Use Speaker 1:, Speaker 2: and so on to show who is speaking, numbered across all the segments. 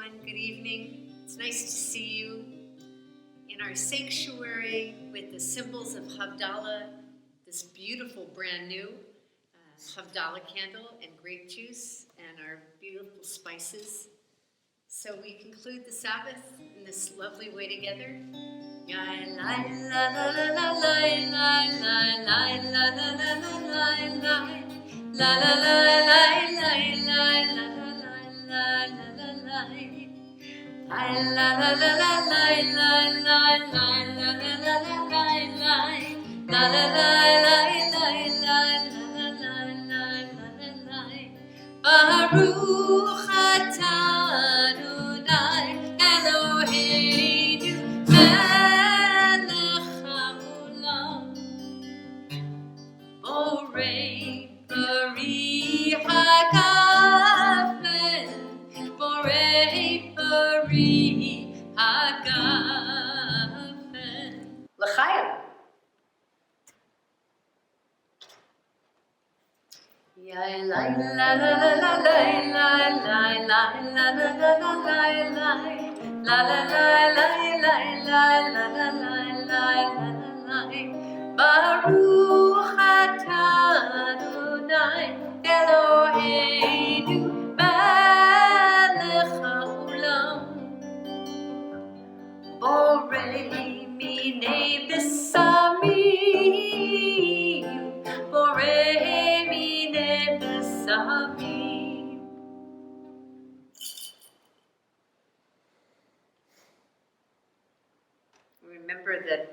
Speaker 1: everyone. Good evening. It's nice to see you in our sanctuary with the symbols of Havdalah, this beautiful brand new Havdalah candle and grape juice and our beautiful spices. So we conclude the Sabbath in this lovely way together. Baruch atah Adonai Eloheinu melech haolam borei pari hagafen borei pari hagafen l'chaim. La la la la la la la la la la la Baruch atah Adonai Eloheinu melech haolam borei minei besamim borei minei besamim. Remember that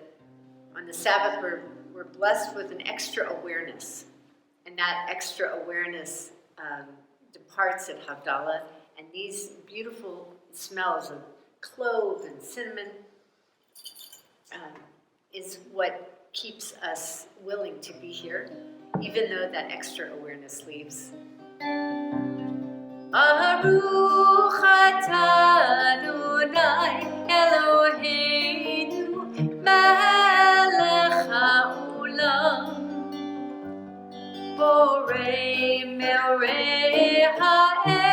Speaker 1: on the Sabbath we're blessed with an extra awareness, and that extra awareness departs at Havdalah, and these beautiful smells of clove and cinnamon is what keeps us willing to be here, even though that extra awareness leaves. Baruch atah Adonai Eloheinu melech haolam borei meorei ha'esh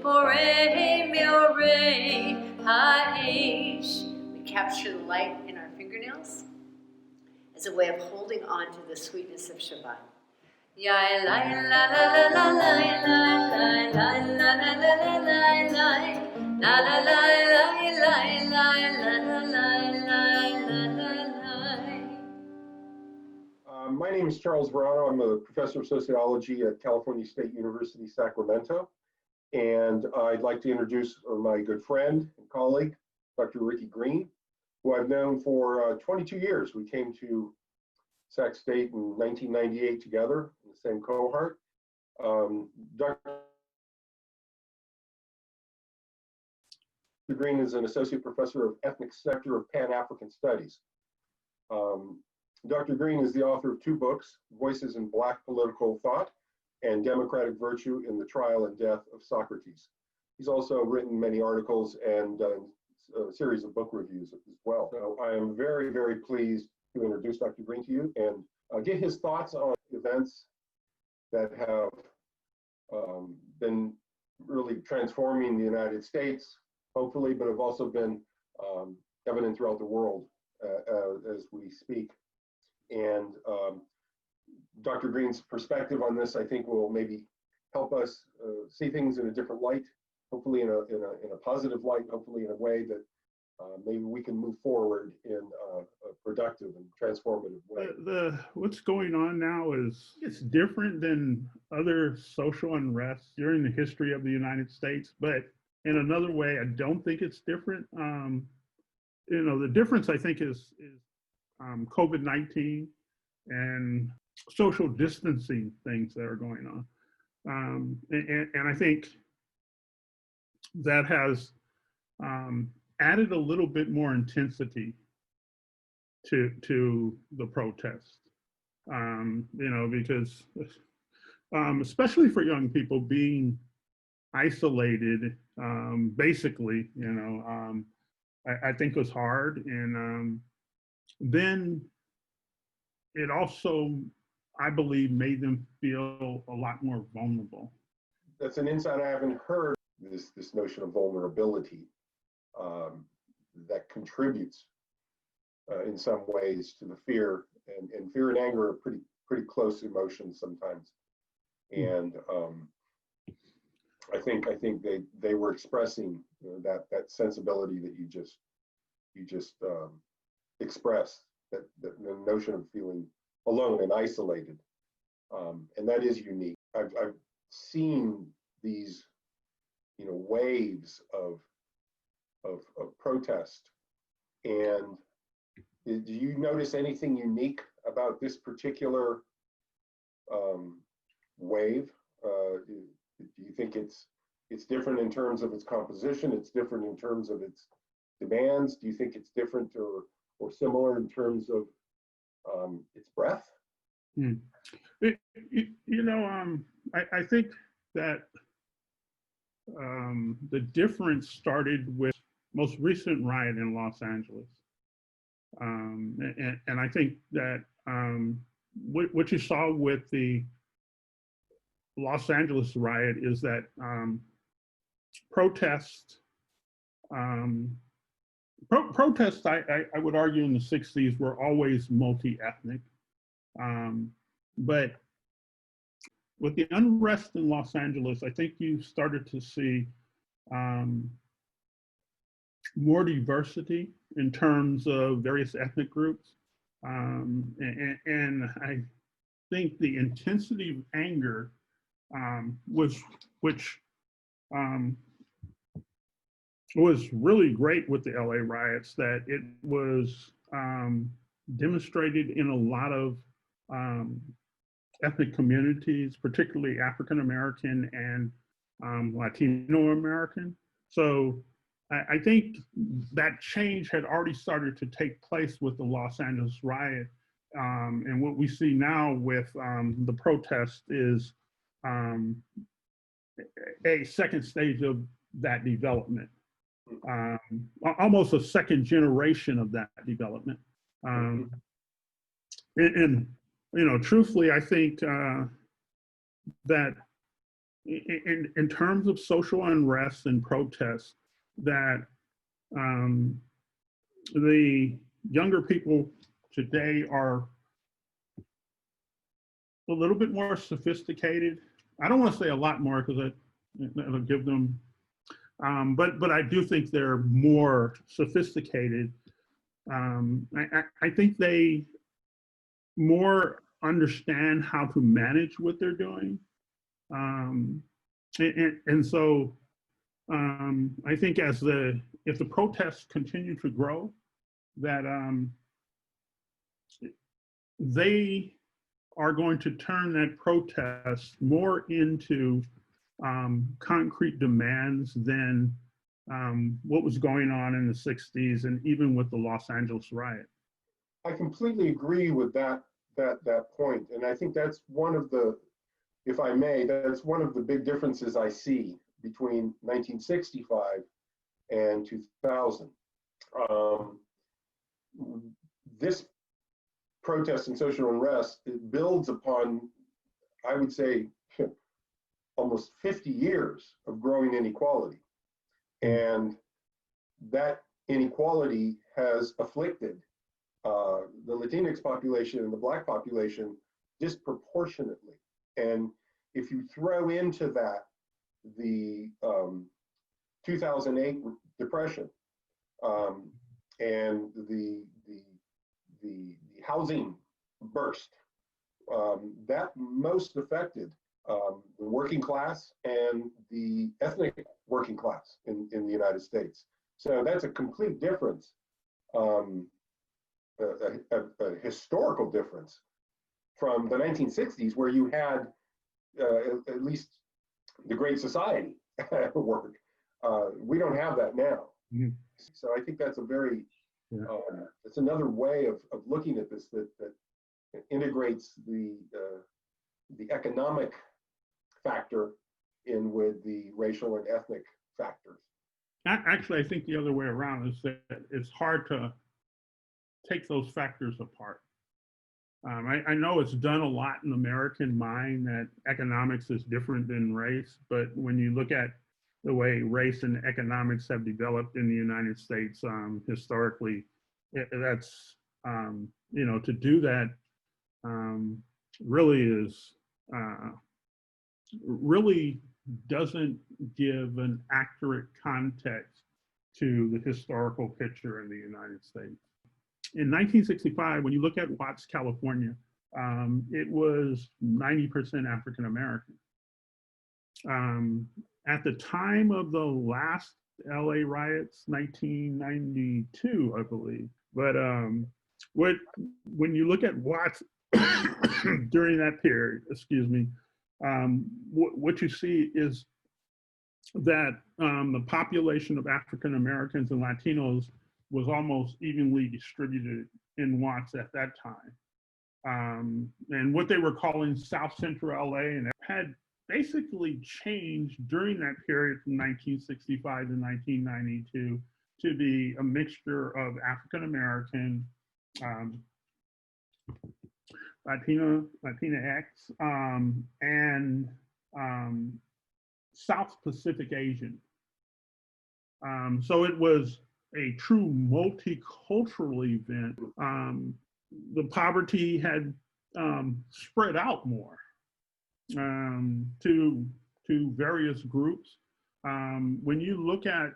Speaker 1: borei meorei ha'esh. We capture the light in our fingernails as a way of holding on to the sweetness of Shabbat.
Speaker 2: My name is Charles Verano. I'm a professor of sociology at California State University, Sacramento. And I'd like to introduce my good friend and colleague, Dr. Ricky Green, who I've known for 22 years. We came to Sac State in 1998 together in the same cohort. Dr. Green is an associate professor of ethnic sector of Pan-African Studies. Dr. Green is the author of two books, Voices in Black Political Thought and Democratic Virtue in the Trial and Death of Socrates. He's also written many articles and a series of book reviews as well. So I am very, very pleased to introduce Dr. Green to you and get his thoughts on events that have been really transforming the United States, hopefully, but have also been evident throughout the world as we speak. And Dr. Green's perspective on this, I think, will maybe help us see things in a different light, hopefully in a positive light, hopefully in a way that maybe we can move forward in a productive and transformative way.
Speaker 3: What's going on now is it's different than other social unrest during the history of the United States, but in another way, I don't think it's different. The difference I think is COVID-19 and social distancing things that are going on. And I think that has added a little bit more intensity to the protest, because especially for young people being isolated, basically, I think was hard. And then it also, I believe, made them feel a lot more vulnerable.
Speaker 2: That's an insight I haven't heard this notion of vulnerability that contributes in some ways to the fear, and fear and anger are pretty close emotions sometimes. And I think they were expressing, you know, that sensibility that you just expressed, that the notion of feeling alone and isolated, and that is unique. I've seen these, you know, waves of protest, and do you notice anything unique about this particular wave? Do you think it's different in terms of its composition? It's different in terms of its demands? Do you think it's different or similar in terms of its breadth?
Speaker 3: I think that the difference started with most recent riot in Los Angeles. And I think that what you saw with the Los Angeles riot is that protests, I would argue in the 60s were always multi-ethnic. But with the unrest in Los Angeles, I think you started to see more diversity in terms of various ethnic groups. And I think the intensity of anger was really great with the LA riots, that it was demonstrated in a lot of ethnic communities, particularly African American and Latino American. So I think that change had already started to take place with the Los Angeles riot. And what we see now with the protest is a second stage of that development, almost a second generation of that development. And you know, truthfully, I think that in terms of social unrest and protests, that the younger people today are a little bit more sophisticated. I don't want to say a lot more because it'll give them, but I do think they're more sophisticated. I think they more understand how to manage what they're doing. And so I think if the protests continue to grow, that they are going to turn that protest more into concrete demands than what was going on in the 60s and even with the Los Angeles riot.
Speaker 2: I completely agree with that point. And I think that's one of the, if I may, that's one of the big differences I see between 1965 and 2000. This protest and social unrest, it builds upon, I would say, almost 50 years of growing inequality. And that inequality has afflicted the Latinx population and the Black population disproportionately. And if you throw into that the 2008 depression and the housing burst, that most affected the working class and the ethnic working class in the United States. So that's a complete difference, a historical difference from the 1960s, where you had at least the Great Society work. We don't have that now. Mm-hmm. So I think that's a very, it's another way of looking at this that integrates the economic factor in with the racial and ethnic factors.
Speaker 3: Actually, I think the other way around is that it's hard to take those factors apart. I know it's done a lot in the American mind that economics is different than race, but when you look at the way race and economics have developed in the United States historically. That's to do that really is really doesn't give an accurate context to the historical picture in the United States. In 1965, when you look at Watts, California, it was 90% African American. At the time of the last LA riots, 1992, I believe. But when you look at Watts during that period, what you see is that the population of African Americans and Latinos was almost evenly distributed in Watts at that time. And what they were calling South Central LA and had basically changed during that period from 1965 to 1992 to be a mixture of African American, Latinx, and South Pacific Asian. So it was a true multicultural event. The poverty had spread out more to various groups. When you look at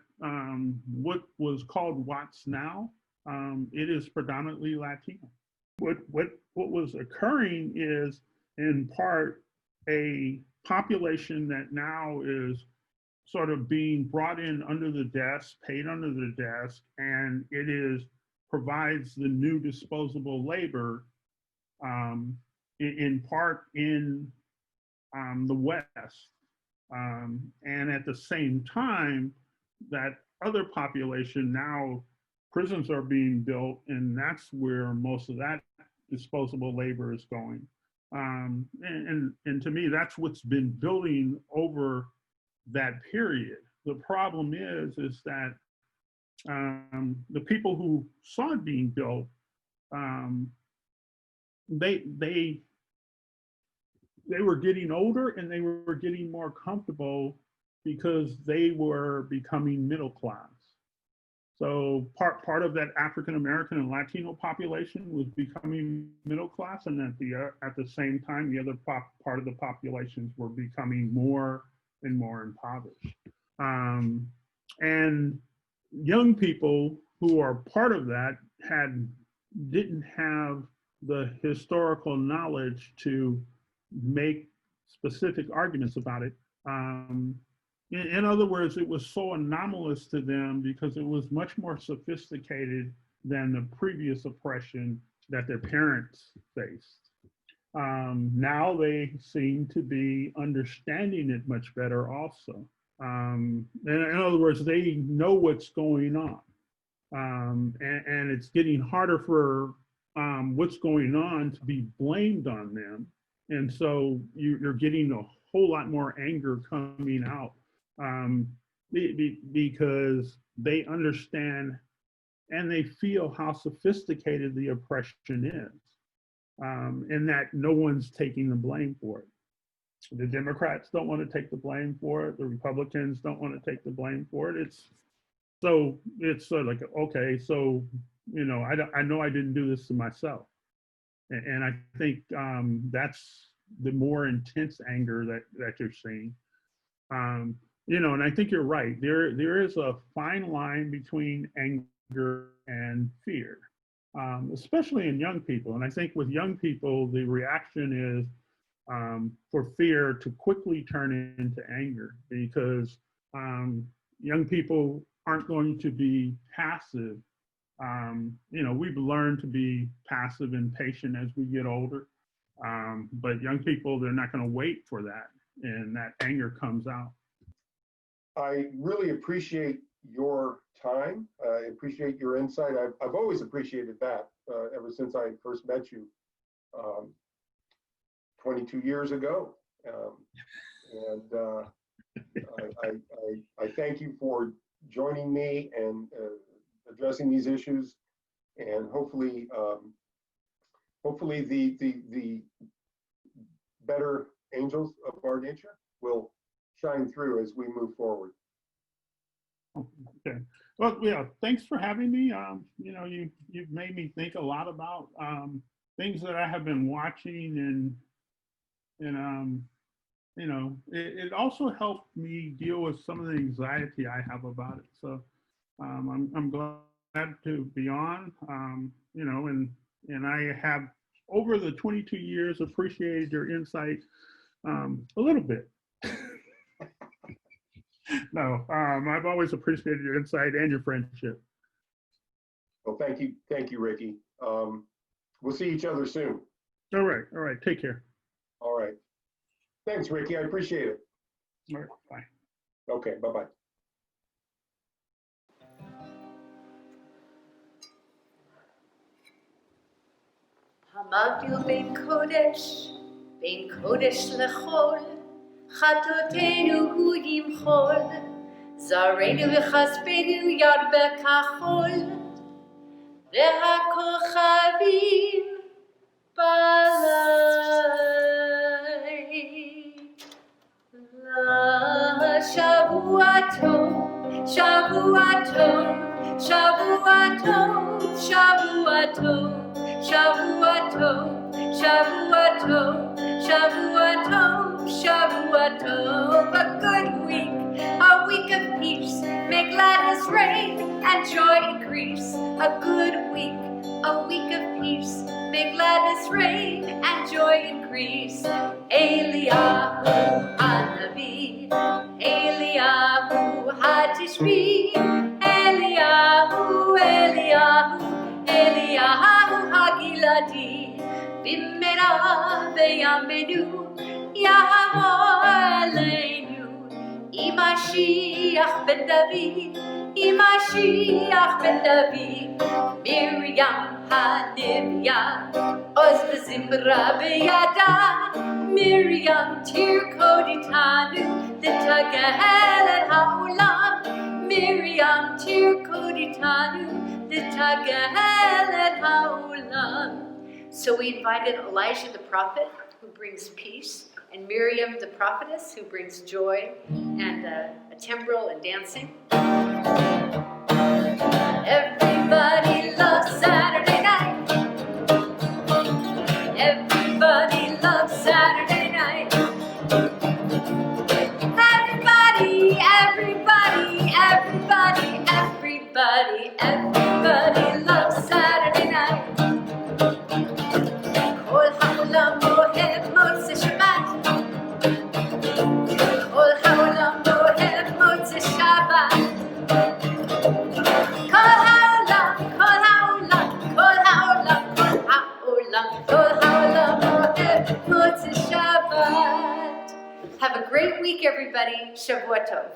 Speaker 3: what was called Watts now, it is predominantly Latino. What was occurring is, in part, a population that now is sort of being brought in under the desk, paid under the desk, and it provides the new disposable labor, in part in the West. And at the same time, that other population now, prisons are being built, and that's where most of that disposable labor is going. And to me, that's what's been building over that period. The problem is that the people who saw it being built, they were getting older and they were getting more comfortable because they were becoming middle class. So part of that African American and Latino population was becoming middle class, and at the same time, the other part of the populations were becoming more and more impoverished. And young people who are part of that didn't have the historical knowledge to make specific arguments about it. In other words, it was so anomalous to them because it was much more sophisticated than the previous oppression that their parents faced. Now they seem to be understanding it much better also. In other words, they know what's going on. And it's getting harder for what's going on to be blamed on them. And so you're getting a whole lot more anger coming out because they understand and they feel how sophisticated the oppression is, and that no one's taking the blame for it. The Democrats don't want to take the blame for it. The Republicans don't want to take the blame for it. It's sort of like, okay, so, I know I didn't do this to myself. And I think that's the more intense anger that you're seeing. And I think you're right. There is a fine line between anger and fear, especially in young people. And I think with young people, the reaction is for fear to quickly turn into anger, because young people aren't going to be passive. We've learned to be passive and patient as we get older. But young people, they're not going to wait for that. And that anger comes out.
Speaker 2: I really appreciate your time. I appreciate your insight. I've always appreciated that ever since I first met you 22 years ago. I thank you for joining me and addressing these issues, and hopefully the better angels of our nature will shine through as we move forward.
Speaker 3: Okay. Well, yeah, thanks for having me. You've made me think a lot about things that I have been watching, and it also helped me deal with some of the anxiety I have about it. So I'm glad to be on. And I have over the 22 years appreciated your insight a little bit. No, I've always appreciated your insight and your friendship.
Speaker 2: Well, thank you, Ricky. We'll see each other soon.
Speaker 3: All right. Take care.
Speaker 2: All right. Thanks, Ricky. I appreciate it.
Speaker 3: All right, bye.
Speaker 2: Okay, bye-bye.
Speaker 1: המבדיל בין קודש לחול, חטאותינו הוא ימחול, זרענו וכספנו ירבה כחול, והכוכבים בלילה. שבוע טוב, שבוע טוב, שבוע טוב, שבוע טוב, שבוע טוב, שבוע טוב, שבוע טוב, שבוע טוב. A good week, a week of peace, may gladness reign and joy increase. A good week, a week of peace, may gladness reign and joy increase. Eliyahu Hanavi, Eliyahu Hatishbi, Eliyahu, Eliyahu, Eliyahu Hagiladi, Bimera Beyamenu, Yahweh Aleinu, Imashiach ben David, Imashiach ben David, Miriam Hanivya, Oz Zimra Beyada, Miriam Tirkoditanu, Litagahelet Ha'olam, Miriam Tirkoditanu, Litagahelet Ha'olam. So we invited Elijah the prophet, who brings peace, and Miriam the prophetess, who brings joy and a timbrel and dancing. Everybody loves Saturday night. Everybody loves Saturday night. Everybody, everybody, everybody, everybody, everybody loves Saturday night. Kol ha'olam ohev motzei Shabbat. Kol ha'olam ohev motzei Shabbat. Kol ha'olam, kol ha'olam, kol ha'olam, kol ha'olam, kol ha'olam ohev motzei Shabbat. Have a great week, everybody. Shavua Tov.